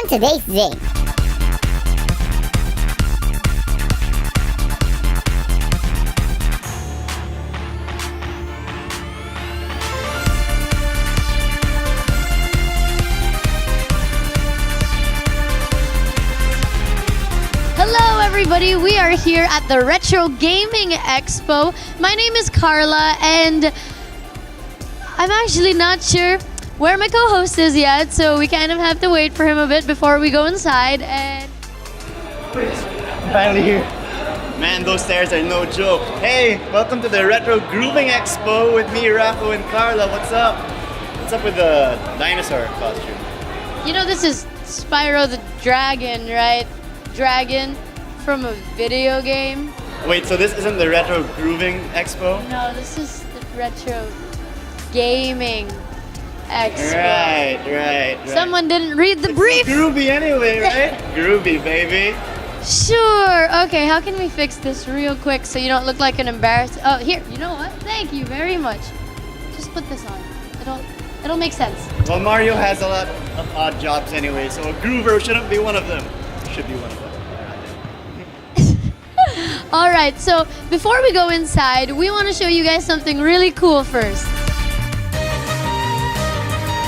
on today's Zing. Hello everybody, we are here at the Retro Gaming Expo. My name is Carla and I'm actually not sure where my co-host is yet, so we kind of have to wait for him a bit before we go inside. And Finally here. Man, those stairs are no joke. Hey, welcome to the Retro Gaming Expo with me, Rafa, and Carla. What's up? What's up with the dinosaur costume? you know, this is Spyro the Dragon, right? Dragon from a video game. Wait, so this isn't the Retro Gaming Expo? No, this is the Retro Gaming Expo. Right. Someone didn't read the brief. Groovy anyway, right? Groovy, baby. Sure. Okay, how can we fix this real quick so you don't look like an embarrassed? Oh, here. You know what? Thank you very much. Just put this on. It'll make sense. Well, Mario has a lot of odd jobs anyway, so a groover shouldn't be one of them. Should be one of them. All right. So before we go inside, we want to show you guys something really cool first.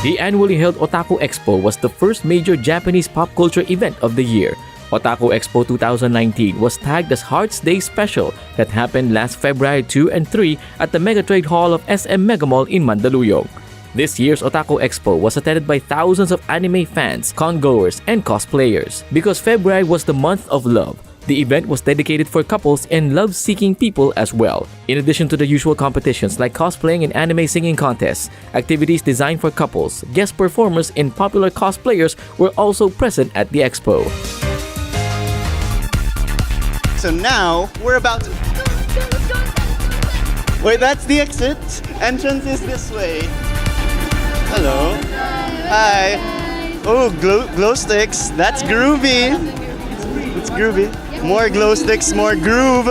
The annually held Otaku Expo was the first major Japanese pop culture event of the year. Otaku Expo 2019 was tagged as Hearts Day Special that happened last February 2 and 3 at the Mega Trade Hall of SM Mega Mall in Mandaluyong. This year's Otaku Expo was attended by thousands of anime fans, con-goers, and cosplayers. Because February was the month of love, the event was dedicated for couples and love-seeking people as well. In addition to the usual competitions like cosplaying and anime singing contests, activities designed for couples, guest performers, and popular cosplayers were also present at the expo. So now, we're about to... Wait, that's the exit. Entrance is this way. Hello. Hi. Oh, glow sticks. That's groovy. It's groovy. More glow sticks, more groove.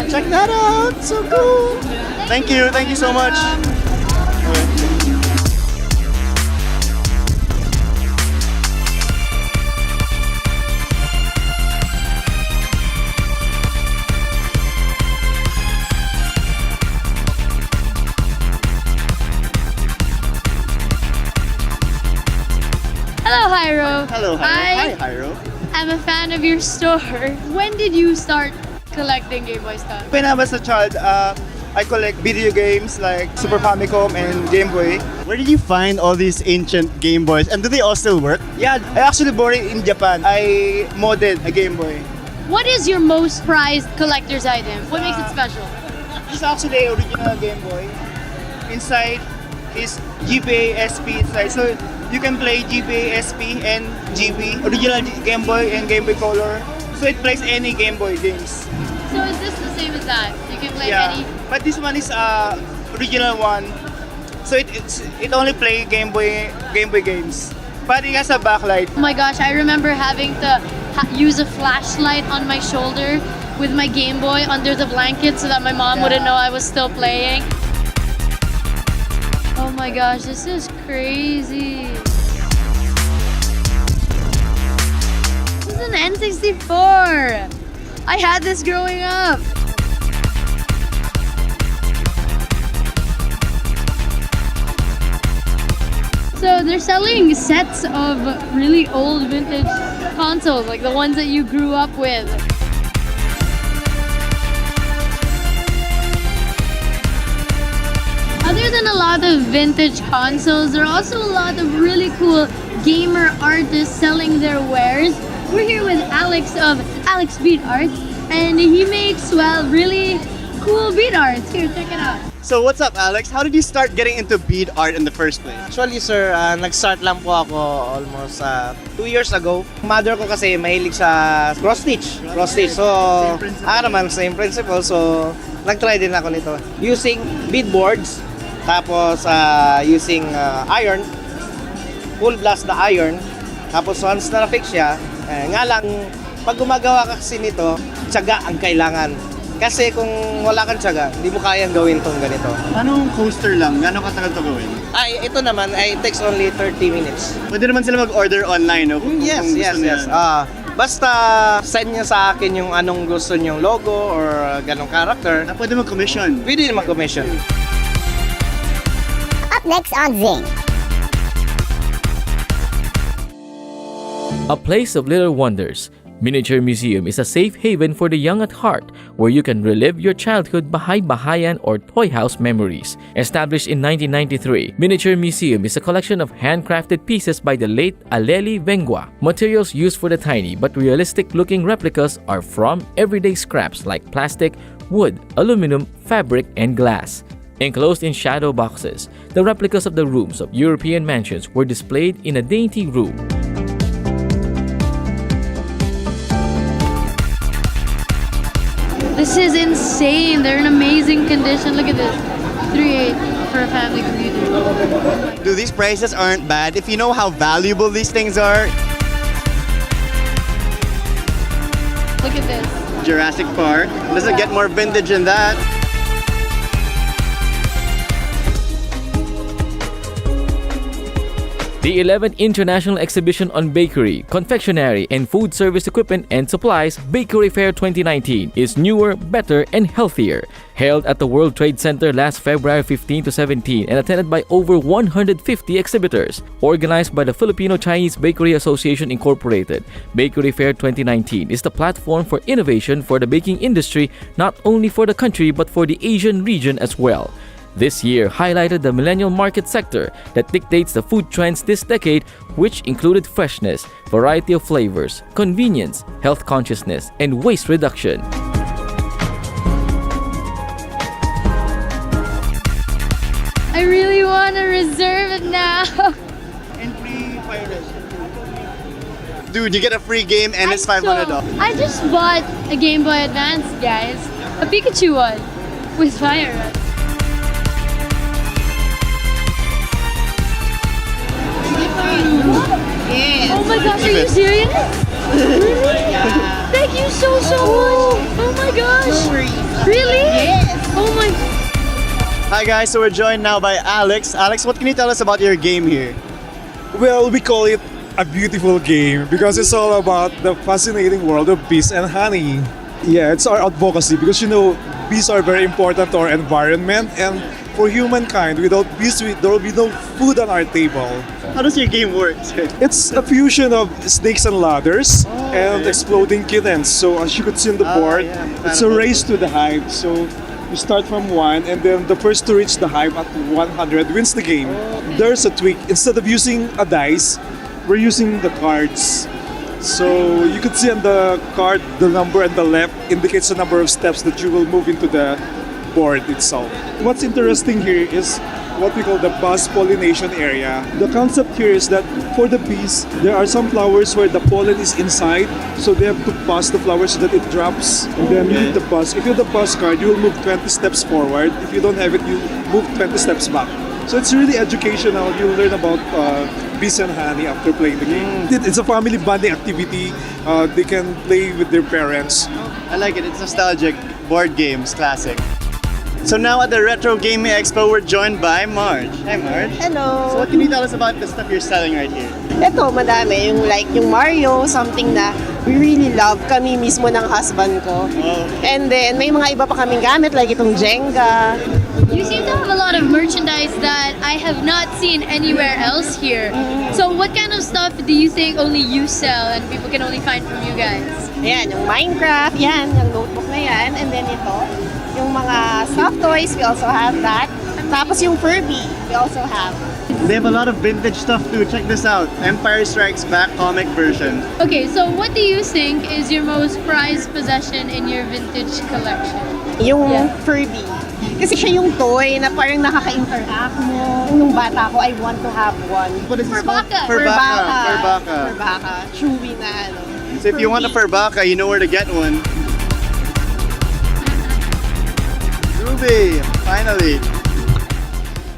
Check that out. So cool. Thank you so much. Hello, Hairo. Hello, Hairo. Hi, Hairo. I'm a fan of your store. When did you start collecting Game Boy stuff? When I was a child, I collect video games like Super Famicom and Game Boy. Where did you find all these ancient Game Boys? And do they all still work? Yeah, I actually bought it in Japan. I modded a Game Boy. What is your most prized collector's item? What makes it special? This is actually the original Game Boy. Inside is GBA SP inside. So you can play GBA SP and GB. Original Game Boy and Game Boy Color. So it plays any Game Boy games. So is this the same as that? You can play Yeah, any? but this one is original one. So it only play Game Boy games. But it has a backlight. Oh my gosh, I remember having to use a flashlight on my shoulder with my Game Boy under the blanket so that my mom wouldn't know I was still playing. Oh my gosh, this is crazy. This is an N64. I had this growing up. So they're selling sets of really old vintage consoles, like the ones that you grew up with. Other than a lot of vintage consoles, there are also a lot of really cool gamer artists selling their wares. We're here with Alex of Bead Arts, and he makes, well, really cool bead arts. Here, check it out. So what's up, Alex? How did you start getting into bead art in the first place? Actually, sir, nag-start lang po ako almost 2 years ago. Mother ko kasi mahilig sa cross-stitch. So, naman, same principle. So, nag-try din ako nito. Using bead boards, tapos using iron, full blast the iron. Tapos once na na-fix siya, nga lang, pag gumagawa ka kasi nito, tiyaga ang kailangan. Kasi kung wala kang tiyaga, hindi mo kayang gawin tong ganito. Anong coaster lang? Gano'ng katagal to gawin? Ay, ito naman, it takes only 30 minutes. Pwede naman sila mag-order online, no? Yes. Basta send niyo sa akin yung anong gusto niyong logo or ganong character. Pwede mag-commission. Pwede na mag-commission. Up next on ZING. A place of little wonders. Miniature Museum is a safe haven for the young at heart where you can relive your childhood bahay-bahayan or toy house memories. Established in 1993, Miniature Museum is a collection of handcrafted pieces by the late Aleli Vengua. Materials used for the tiny but realistic-looking replicas are from everyday scraps like plastic, wood, aluminum, fabric, and glass. Enclosed in shadow boxes, the replicas of the rooms of European mansions were displayed in a dainty room. This is insane. They're in amazing condition. Look at this. 3.8 for a family computer. Dude, these prices aren't bad. If you know how valuable these things are. Look at this. Jurassic Park. Doesn't get more vintage than that. The 11th International Exhibition on Bakery, Confectionery, and Food Service Equipment and Supplies Bakery Fair 2019 is newer, better, and healthier. Held at the World Trade Center last February 15 to 17 and attended by over 150 exhibitors. Organized by the Filipino-Chinese Bakery Association Incorporated, Bakery Fair 2019 is the platform for innovation for the baking industry, not only for the country but for the Asian region as well. This year highlighted the millennial market sector that dictates the food trends this decade, which included freshness, variety of flavors, convenience, health consciousness, and waste reduction. I really want to reserve it now. And free fire red. Dude, you get a free game and it's $500. I just bought a Game Boy Advance, guys. A Pikachu one with fire red. Yes. Oh my gosh, are you serious? Really? Thank you so much. Oh my gosh. Really? Yes. Oh my. Hi guys, so we're joined now by Alex. Alex, what can you tell us about your game here? Well, we call it a beautiful game because it's all about the fascinating world of bees and honey. Yeah, it's our advocacy because bees are very important to our environment and for humankind. Without bees, there will be no food on our table. How does your game work? It's a fusion of snakes and ladders and exploding kittens. So as you could see on the board, yeah, it's a race to the hive. So you start from 1 and then the first to reach the hive at 100 wins the game. There's a tweak. Instead of using a dice, we're using the cards. So you could see on the card, the number on the left indicates the number of steps that you will move into the board itself. What's interesting here is what we call the buzz pollination area. The concept here is that for the bees, there are some flowers where the pollen is inside, so they have to buzz the flower so that it drops, and then you need the buzz. If you have the buzz card, you will move 20 steps forward. If you don't have it, you move 20 steps back. So it's really educational. You'll learn about bees and honey after playing the game. It's a family bonding activity. They can play with their parents. I like it. It's nostalgic. Board games, classic. So now at the Retro Gaming Expo, we're joined by Marge. Hi Marge. So Hello. what can you tell us about the stuff you're selling right here? Ito, madami. Yung Mario, something na we really love. Kami mismo ng husband ko. Oh. And then, may mga iba pa kaming gamit, like itong Jenga. You seem to have a lot of merchandise that I have not seen anywhere else here. So what kind of stuff do you think only you sell and people can only find from you guys? Ayan, yung Minecraft, yan, yung notebook na yan. And then ito, yung mga soft toys, we also have that. Tapos yung Furby, we also have. They have a lot of vintage stuff too. Check this out. Empire Strikes Back comic version. Okay, so what do you think is your most prized possession in your vintage collection? Yung Yeah. Furby. Kasi siya yung toy na parang nakaka-interact mo. Nung bata ko, I want to have one. What is this called? Furbaka. Furbaka. Furbaka. Chewy na ano. So if you want a Furbaka, you know where to get one. Ruby, finally.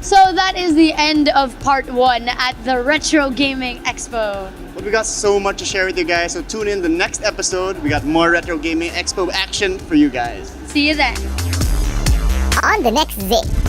So that is the end of part 1 at the Retro Gaming Expo. But we got so much to share with you guys, so tune in the next episode. We got more Retro Gaming Expo action for you guys. See See you then. On the next Zing.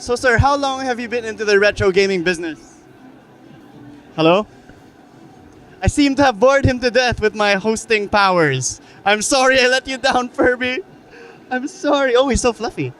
So, sir, how long have you been into the retro gaming business? Hello? I seem to have bored him to death with my hosting powers. I'm sorry I let you down, Furby. I'm sorry. Oh, he's so fluffy.